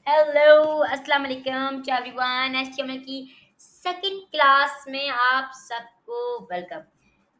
Hello, अस्सलाम वालेकुम to everyone. HTML की सेकंड क्लास में आप सबको वेलकम।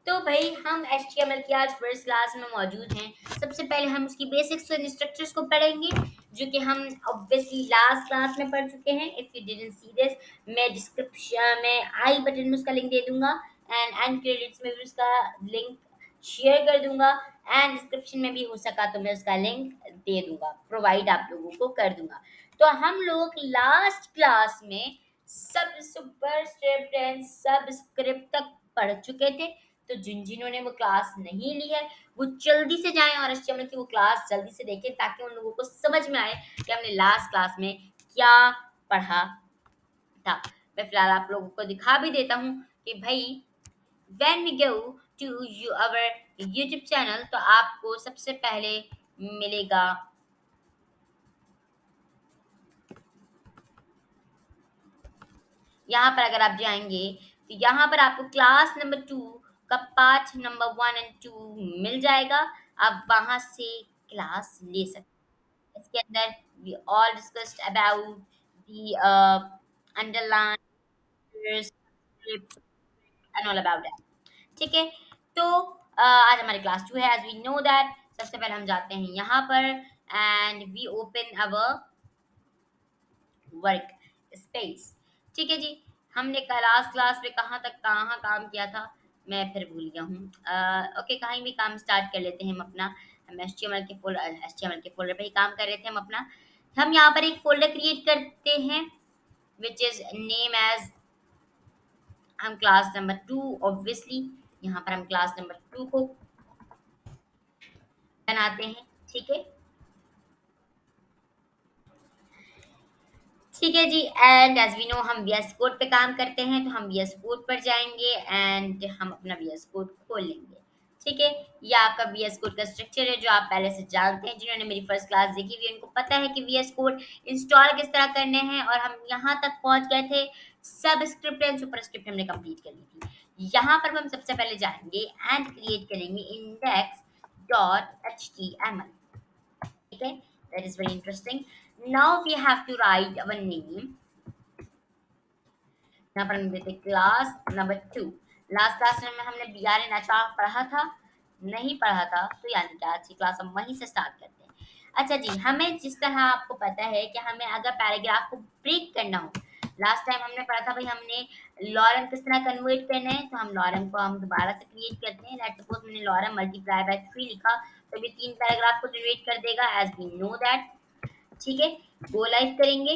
तो भाई हम एचटीएमएल की आज फर्स्ट क्लास में मौजूद हैं। सबसे पहले हम उसकी बेसिक्स और स्ट्रक्चर्स को पढ़ेंगे, जो कि हम ऑब्वियसली लास्ट क्लास में पढ़ चुके हैं। If you didn't see this, मैं डिस्क्रिप्शन में आई बटन में उसका लिंक दे दूंगा एंड क्रेडिट्स में भी उसका लिंक शेयर कर दूंगा एंड डिस्क्रिप्शन में भी हो सका तो मैं उसका लिंक दे दूंगा, प्रोवाइड आप लोगों को कर दूंगा। तो हम लोग लास्ट क्लास में सब सुपर स्क्रिप्ट एंड सब स्क्रिप्ट तक पढ़ चुके थे। तो जिन जिन्होंने वो क्लास नहीं ली है वो जल्दी से जाएं और एचटीएमएल की वो क्लास जल्दी से देखें, ताकि उन लोगों को समझ में आए कि हमने लास्ट क्लास में क्या पढ़ा था। मैं फिलहाल आप लोगों को दिखा भी देता हूँ कि भाई when we go to our YouTube channel, तो आपको सबसे पहले मिलेगा यहाँ पर। अगर आप जाएंगे तो यहाँ पर आपको क्लास नंबर 2 का पार्ट नंबर 1 और 2 मिल जाएगा। आप वहाँ से क्लास ले सकते हैं। इसके अंदर we all discussed about the underline and all about that. ठीक है। तो आज हमारी क्लास 2 है, एज वी नो दैट। सबसे पहले हम जाते हैं यहाँ पर and we open our work space. ठीक है जी। हमने लास्ट क्लास में कहाँ काम किया था, मैं फिर भूल गया हूँ। ओके, कहीं भी काम स्टार्ट कर लेते हैं हम अपना। हम एचटीएमएल के फोल्डर पे ही काम कर रहे थे हम अपना। हम यहाँ पर एक फोल्डर क्रिएट करते हैं विच इज नेम एज, हम क्लास नंबर 2 ऑब्वियसली यहाँ पर हम क्लास नंबर 2 को बनाते हैं। ठीक है। ठीक है जी। एंड एज वी नो हम वीएस कोड पे काम करते हैं, तो हम वीएस कोड पर जाएंगे एंड हम अपना वीएस कोड खोल लेंगे। ठीक है। ये आपका वीएस कोड का स्ट्रक्चर है, जो आप पहले से जानते हैं। जिन्होंने मेरी फर्स्ट क्लास देखी हुई है उनको पता है कि वीएस कोड इंस्टॉल किस तरह करने हैं। और हम यहाँ तक पहुँच गए थे, subscript and superscript हमने कंप्लीट कर ली थी। यहाँ पर हम सबसे पहले जाएंगे एंड क्रिएट करेंगे index dot H T M L. ठीक है। That is very interesting. Now we have to write our name. यहाँ पर हम देते क्लास नंबर 2। लास्ट क्लास में हमने B R N H R पढ़ा था, नहीं पढ़ा था, तो यानी कि आज की क्लास हम वहीं से स्टार्ट करते हैं। अच्छा जी, हमें जिस तरह आपको पता है कि हमें अगर पैराग्राफ को ब्रेक करना हो, लास्ट टाइम हमने पढ़ा था भाई हमने लॉरम किस तरह कन्वर्ट करना है। तो हम लॉरम को हम दोबारा से क्रिएट करते हैं। लेट्स सपोज मैंने लॉरम मल्टीप्लाई बाय 3 लिखा, तो ये 3 पैराग्राफ को जनरेट कर देगा, एज वी नो दैट। ठीक है। गो लाइव करेंगे।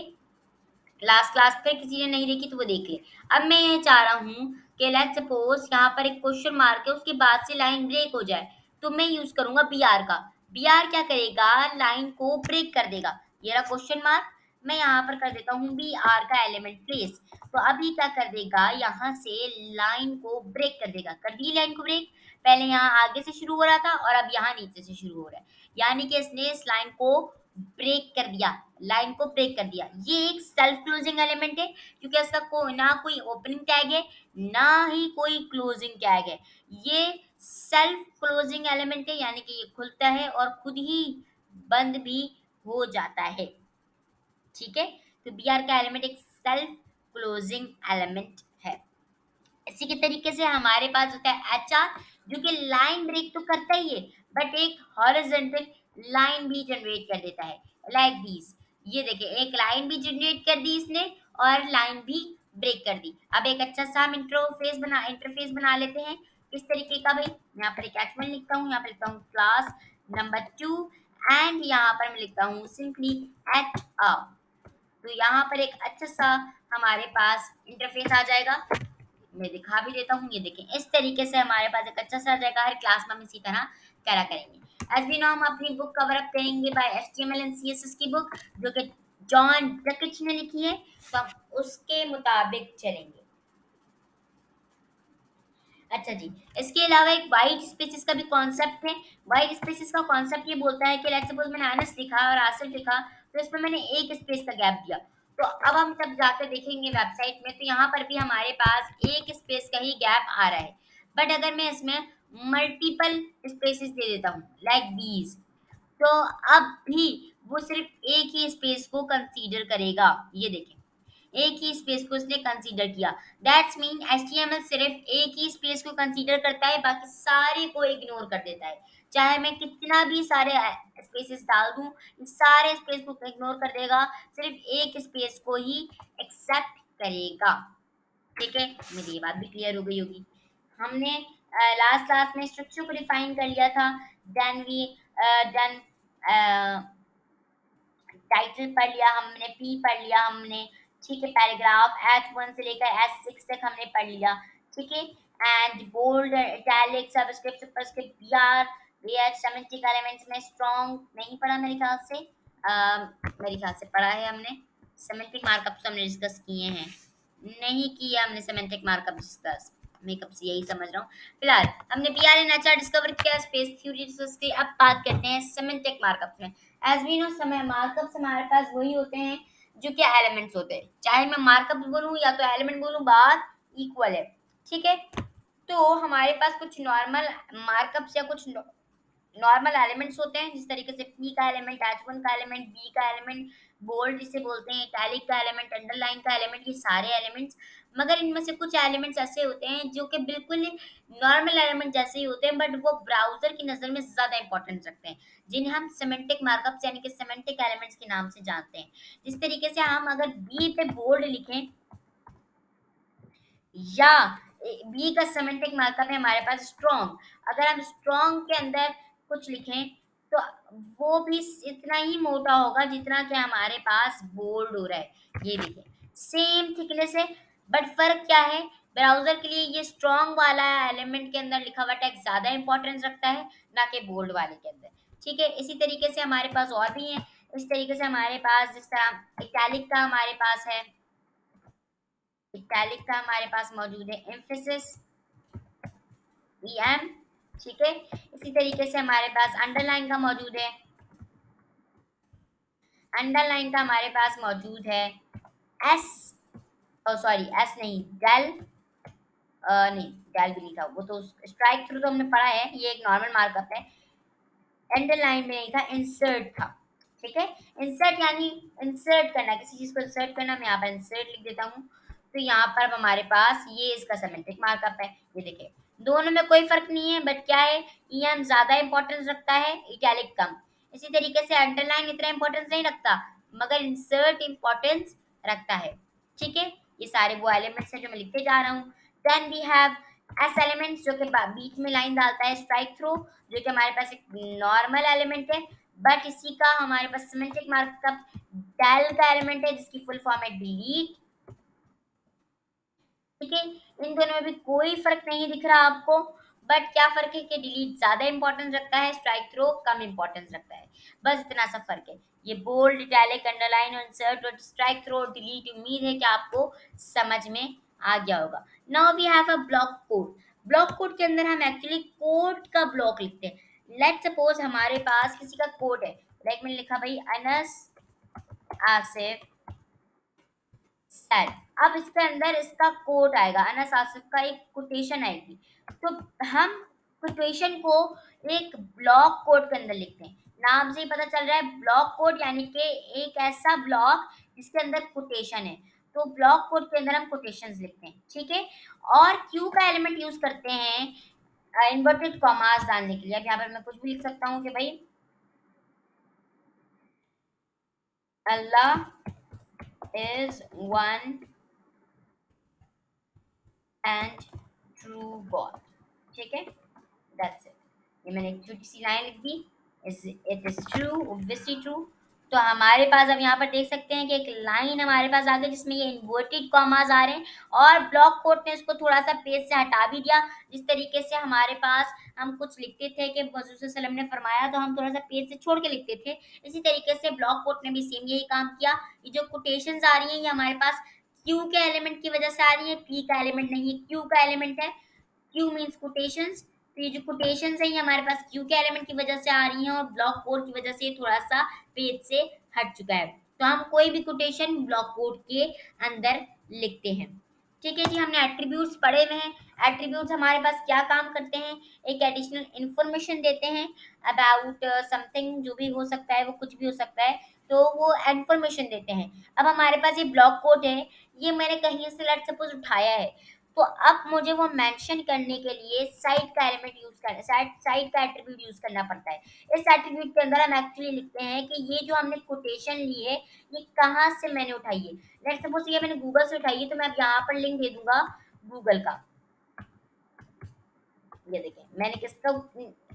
लास्ट क्लास पे किसी ने नहीं देखी तो वो देख ले। अब मैं ये चाह रहा हूँ कि लेट्स सपोज यहाँ पर एक क्वेश्चन मार्क है, उसके बाद से लाइन ब्रेक हो जाए, तो मैं यूज करूंगा बी आर का। बी आर क्या करेगा, लाइन को ब्रेक कर देगा। ये रहा क्वेश्चन मार्क, मैं यहाँ पर कर देता हूँ बी आर का एलिमेंट प्लेस। तो अभी क्या कर देगा, यहाँ से लाइन को ब्रेक कर देगा। कर दी लाइन को ब्रेक। पहले यहाँ आगे से शुरू हो रहा था और अब यहाँ नीचे से शुरू हो रहा है, यानी कि इसने इस लाइन को ब्रेक कर दिया। लाइन को ब्रेक कर दिया। ये एक सेल्फ क्लोजिंग एलिमेंट है, क्योंकि इसका ना कोई ओपनिंग टैग है ना ही कोई क्लोजिंग टैग है। ये सेल्फ क्लोजिंग एलिमेंट है, यानी कि ये खुलता है और खुद ही बंद भी हो जाता है। ठीक है। तो बी आर का एलिमेंट एक सेल्फ क्लोजिंग एलिमेंट है। इसी के तरीके से हमारे पास होता है एच आर, जो कि लाइन ब्रेक तो करता ही है, बट एक हॉरिजॉन्टल लाइन भी जनरेट कर देता है, लाइक दिस। ये देखिए, एक लाइन भी जनरेट कर दी इसने और लाइन भी ब्रेक कर दी। अब एक अच्छा सा हम इंटरफेस बना लेते हैं। इस तरीके का भाई, यहाँ पर एक एच1 लिखता हूँ, यहाँ पर लिखता हूँ क्लास नंबर 2 एंड यहाँ पर मैं लिखता हूँ सिंपली एच आर। तो यहाँ पर एक अच्छा सा हमारे पास इंटरफेस आ जाएगा। मैं दिखा भी देता हूँ। ये देखें, इस तरीके से हमारे पास एक अच्छा सा जगह हर क्लास में हम इसी तरह करा करेंगे। एज वी नो, हम अपनी बुक कवर अप करेंगे बाय एचटीएमएल एंड सीएसएस की बुक, जो कि जॉन ड्रकिच ने लिखी है। तो हम उसके मुताबिक चलेंगे। अच्छा जी, इसके अलावा एक वाइट स्पेसिस का भी कॉन्सेप्ट है। वाइट स्पेसिस का कॉन्सेप्ट ये बोलता है कि लेट्स सपोज मैंने अनस लिखा और आसिफ लिखा, तो इसमें मैंने एक स्पेस का गैप दिया। तो अब हम तब जाकर देखेंगे वेबसाइट में, तो यहाँ पर भी हमारे पास एक स्पेस का ही गैप आ रहा है। बट अगर मैं इसमें मल्टीपल स्पेसिस दे देता हूँ लाइक दीज, तो अब भी वो सिर्फ एक ही स्पेस को कंसीडर करेगा। ये देखें, एक ही स्पेस को उसने कंसीडर किया। दैट्स मीन एचटीएमएल सिर्फ एक ही स्पेस को कंसीडर करता है, बाकी सारे को इग्नोर कर देता है। चाहे मैं कितना भी सारे स्पेसेस डाल दूं, सारे स्पेस को इग्नोर कर देगा, सिर्फ एक स्पेस को ही एक्सेप्ट करेगा। ठीक है, मेरी ये बात भी क्लियर हो गई होगी। हमने लास्ट क्लास में स्ट्रक्चर को डिफाइन कर लिया था। देन वी डन टाइटल पढ़ लिया हमने, पी पढ़ लिया हमने, ठीक है। पैराग्राफ H1 से लेकर H6 तक हमने पढ़ लिया, ठीक है। And bold, italic, subscript, superscript, BR, where, semantic elements में स्ट्रॉन्ग नहीं पढ़ा मेरे ख्याल से। मेरे ख्याल से पढ़ा है हमने। सिमेंटिक मार्कअप हमने डिस्कस किए हैं, नहीं किया हमने सिमेंटिक मार्कअप डिस्कस, मेकअप से यही समझ रहा हूँ। फिलहाल हमने B R N H R discover किया, स्पेस थ्योरी डिस्कस की। अब बात करते हैं सिमेंटिक मार्कअप में। एज वी नो, समय मार्कअप्स हमारे पास वही होते हैं जो कि एलिमेंट्स होते हैं। चाहे मैं मार्कअप बोलूँ या तो एलिमेंट बोलूँ, बात इक्वल है, ठीक है। तो हमारे पास कुछ नॉर्मल मार्कअप्स या कुछ नॉर्मल एलिमेंट्स होते हैं, जिस तरीके से पी का एलिमेंट, H1 का एलिमेंट, बी का एलिमेंट, बोल्ड जिसे बोलते हैं, इटैलिक का एलिमेंट, अंडरलाइन का एलिमेंट, ये सारे एलिमेंट्स। मगर इनमें से कुछ एलिमेंट्स ऐसे होते हैं जो कि बिल्कुल नॉर्मल एलिमेंट जैसे ही होते हैं, बट वो ब्राउजर की नज़र में ज़्यादा इंपॉर्टेंस रखते हैं, जिन्हें हम सिमेंटिक मार्कअप्स यानी कि सिमेंटिक एलिमेंट्स के नाम से जानते हैं। जिस तरीके से हम अगर बी पे बोल्ड लिखें या बी का सिमेंटिक मार्कअप है हमारे पास स्ट्रॉन्ग, अगर हम स्ट्रॉन्ग के अंदर कुछ लिखें तो वो भी इतना ही मोटा होगा जितना कि हमारे पास बोल्ड हो रहा है। ये देखिए, सेम थिकनेस है, बट फर्क क्या है, ब्राउजर के लिए ये स्ट्रॉन्ग वाला एलिमेंट के अंदर लिखा हुआ टेक्स्ट ज्यादा इंपॉर्टेंस रखता है, ना कि बोल्ड वाले के अंदर। ठीक है, इसी तरीके से हमारे पास और भी है। इस तरीके से हमारे पास जिस तरह इटैलिक का हमारे पास है, इटैलिक का हमारे पास मौजूद है एम्फेसिस, EM, ठीक है। इसी तरीके से हमारे पास अंडरलाइन का मौजूद है, अंडरलाइन का हमारे पास मौजूद है एस, ओ सॉरी एस नहीं, डेल, नहीं डेल भी नहीं था, वो तो स्ट्राइक थ्रू तो हमने पढ़ा है, ये एक नॉर्मल मार्कअप है। अंडरलाइन में नहीं था, इंसर्ट था, ठीक है। इंसर्ट यानी इंसर्ट करना, किसी चीज को इंसर्ट करना, मैं यहाँ पर इंसर्ट लिख देता हूँ। तो यहाँ पर अब हमारे पास ये इसका सिमेंटिक मार्कअप है। ये देखिए, दोनों में कोई फर्क नहीं है, बट क्या है, EM ज्यादा इंपॉर्टेंस रखता है, इटैलिक कम। इसी तरीके से अंडरलाइन इतना इंपॉर्टेंस नहीं रखता, मगर इंसर्ट इंपॉर्टेंस रखता है, ठीक है। ये सारे वो एलिमेंट्स हैं जो मैं लिखते जा रहा हूँ। Then we have S elements, जो कि बीच में लाइन डालता है, स्ट्राइक थ्रू, जो कि हमारे पास एक नॉर्मल एलिमेंट है, बट इसी का हमारे पास सिमेंटिक मार्कअप डेल का एलिमेंट है, जिसकी फुल फॉर्म है डिलीट, ठीक है। इन दोनों में भी कोई फर्क नहीं दिख रहा आपको, बट क्या फर्क है कि डिलीट ज्यादा इंपॉर्टेंस रखता है, स्ट्राइक थ्रो कम इंपॉर्टेंस रखता है, बस इतना सा फर्क है। ये बोल्ड, इटैलिक, अंडरलाइन और इंसर्ट और स्ट्राइक थ्रो और डिलीट, उम्मीद है कि आपको समझ में आ गया होगा। Now we have a block code. Block code के अंदर हम एक्चुअली कोड का ब्लॉक लिखते हैं। लेट्स सपोज हमारे पास किसी का कोड है, लाइक मैंने लिखा भाई अनस आसिफ सेट। अब इसके अंदर इसका कोड आएगा, अनस आसिफ का एक कोटेशन आएगी, तो हम कोटेशन को एक ब्लॉक कोड के अंदर लिखते हैं। नाम से ही पता चल रहा है ब्लॉक कोड यानी कि एक ऐसा ब्लॉक जिसके अंदर कोटेशन है। तो ब्लॉक कोड के अंदर हम कोटेशंस लिखते हैं, ठीक है। और क्यू का एलिमेंट यूज करते हैं इन्वर्टेड कॉमास डालने के लिए। अब यहाँ पर मैं कुछ भी लिख सकता हूँ कि भाई अल्लाह is one and true god, ठीक है, दैट्स इट। ये मैंने एक छोटी सी लाइन लिख दी, it is true, obviously true. तो हमारे पास अब यहाँ पर देख सकते हैं कि एक लाइन हमारे पास आ गई जिसमें ये इन्वर्टेड कॉमास आ रहे हैं, और ब्लॉक कोड ने इसको थोड़ा सा पेज से हटा भी दिया। जिस तरीके से हमारे पास हम कुछ लिखते थे कि हजूर सल्लम ने फरमाया, तो हम थोड़ा सा पेज से छोड़ के लिखते थे, इसी तरीके से ब्लॉक कोड ने भी सेम यही काम किया। ये जो कोटेशंस आ रही हैं, ये हमारे पास क्यू के एलिमेंट की वजह से आ रही है, पी का एलिमेंट नहीं, क्यू का एलिमेंट है। क्यू मीन्स कोटेशंस, तो ये जो कोटेशंस है ये हमारे पास क्यू के एलिमेंट की वजह से आ रही हैं, और ब्लॉक कोड की वजह से ये थोड़ा सा पेज से हट चुका है। तो हम कोई भी कोटेशन ब्लॉक कोड के अंदर लिखते हैं, ठीक है जी, हमने एट्रीब्यूट्स पढ़े हुए हैं। एट्रीब्यूट्स हमारे पास क्या काम करते हैं, एक एडिशनल इंफॉर्मेशन देते हैं अबाउट समथिंग, जो भी हो सकता है, वो कुछ भी हो सकता है, तो वो इंफॉर्मेशन देते हैं। अब हमारे पास ये ब्लॉक कोड है, ये मैंने कहीं से लेट सपोज उठाया है, तो अब मुझे वो मेंशन करने के लिए साइट का एलिमेंट यूज करना, साइट का एट्रीब्यूट यूज करना पड़ता है। इस एट्रीब्यूट के अंदर हम एक्चुअली लिखते हैं कि ये जो हमने कोटेशन ली है, ये कहाँ से मैंने उठाई है। लेट्स सपोज ये मैंने गूगल से उठाई है, तो मैं अब यहाँ पर लिंक दे दूंगा गूगल का। ये देखिए मैंने किसका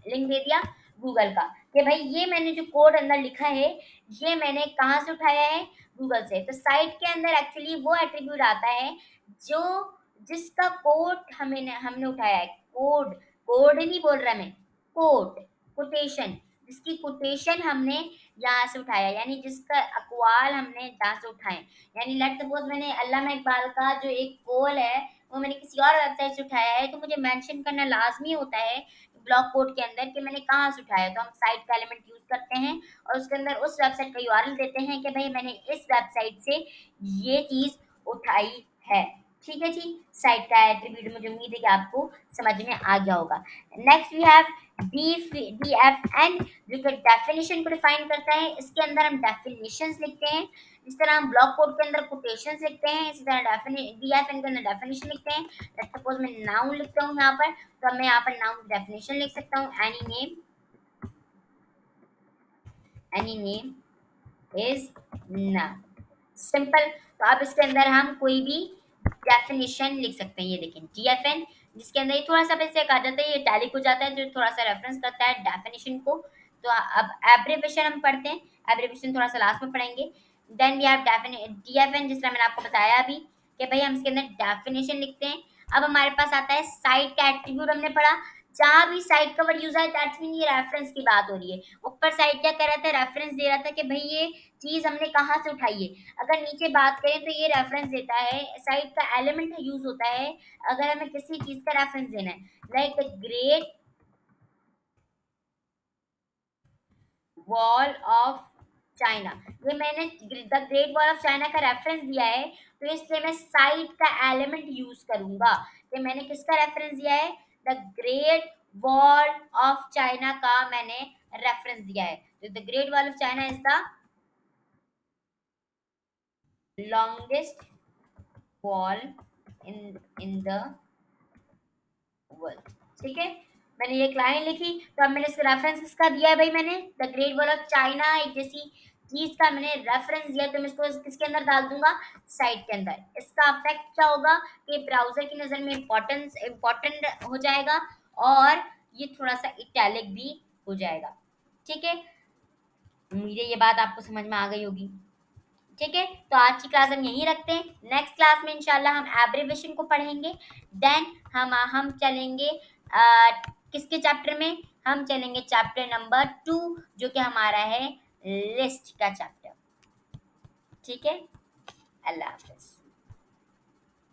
लिंक दे दिया, गूगल का, कि भाई ये मैंने जो कोड अंदर लिखा है, ये मैंने कहाँ से उठाया है, गूगल से। तो साइट के अंदर एक्चुअली वो एट्रीब्यूट आता है जो जिसका कोड हमने हमने उठाया है। कोड, कोड नहीं बोल रहा मैं, कोड, कोटेशन, जिसकी कोटेशन हमने यहाँ से उठाया, यानी जिसका अकवाल हमने जहाँ से उठाए। यानी लेट सपोज मैंने अल्लामा इकबाल का जो एक कोल है, वो मैंने किसी और वेबसाइट से उठाया है, तो मुझे मेंशन करना लाजमी होता है ब्लॉक कोड के अंदर कि मैंने कहाँ से उठाया। तो हम साइट का एलिमेंट यूज करते हैं और उसके अंदर उस वेबसाइट का यूआरएल देते हैं कि भाई मैंने इस वेबसाइट से ये चीज उठाई है। ठीक है जी, साइट का एट्रीब्यूट मुझे उम्मीद है कि आपको समझ में आ गया होगा। नेक्स्ट वी हैव DFN, जो कि डेफिनेशन को डिफाइन करता है। इसके अंदर हम डेफिनेशंस लिखते हैं, जिस तरह हम ब्लॉक कोड के अंदर कोटेशंस लिखते हैं, इसी तरह DFN के अंदर डेफिनेशन लिखते हैं। लेट्स सपोज मैं नाउन लिखता हूँ यहाँ पर, तो अब मैं यहाँ पर नाउन डेफिनेशन लिख सकता हूँ, any name is noun, simple. तो अब इसके अंदर हम कोई भी डेफिनेशन लिख सकते हैं। ये देखें DFN, जिसके अंदर ये थोड़ा सा वैसे आ जाता है, ये टैलिक हो जाता है, जो थोड़ा सा रेफरेंस करता है डेफिनेशन को। तो अब एब्रिविएशन हम पढ़ते हैं, एब्रिविएशन थोड़ा सा लास्ट में पढ़ेंगे। देन वी हैव DFN, जिस तरह मैंने आपको बताया अभी कि भाई हम इसके अंदर डेफिनेशन लिखते हैं। अब हमारे पास आता है साइट का एट्रीब्यूट, हमने पढ़ा जहाँ भी साइट का वर्ड यूज है दैट्स मीन ये रेफरेंस की बात हो रही है। ऊपर साइट क्या कर रहा था, रेफरेंस दे रहा था कि भाई ये चीज हमने कहाँ से उठाई है। अगर नीचे बात करें तो ये रेफरेंस देता है, साइट का एलिमेंट यूज होता है अगर हमें किसी चीज का रेफरेंस देना है। Like the great wall of China, ये मैंने the great wall of China का रेफरेंस दिया है, तो इसलिए मैं साइट का एलिमेंट यूज करूंगा कि मैंने किसका रेफरेंस दिया है, the great wall of China का मैंने रेफरेंस दिया है। तो the great wall of China is the longest wall in the world. ठीक है, मैंने ये एक लाइन लिखी, तो अब मैंने इसका रेफरेंस किसका दिया है, भाई मैंने the great wall of China, एक जैसी चीज का मैंने रेफरेंस दिया, तो मैं इसको किसके अंदर डाल दूंगा, साइट के अंदर। इसका इफेक्ट क्या होगा कि ब्राउजर की नजर में इंपॉर्टेंट हो जाएगा और ये थोड़ा सा इटैलिक भी हो जाएगा। ठीक है, उम्मीद है ये बात आपको समझ में आ गई होगी। ठीक है, तो आज की क्लास हम यहीं रखते हैं। नेक्स्ट क्लास में इंशाल्लाह हम एब्रिविएशन को पढ़ेंगे। देन हम चलेंगे किसके चैप्टर में, हम चलेंगे चैप्टर नंबर 2, जो कि हमारा है लिस्ट का चैप्टर। ठीक है, अल्लाह हाफिज।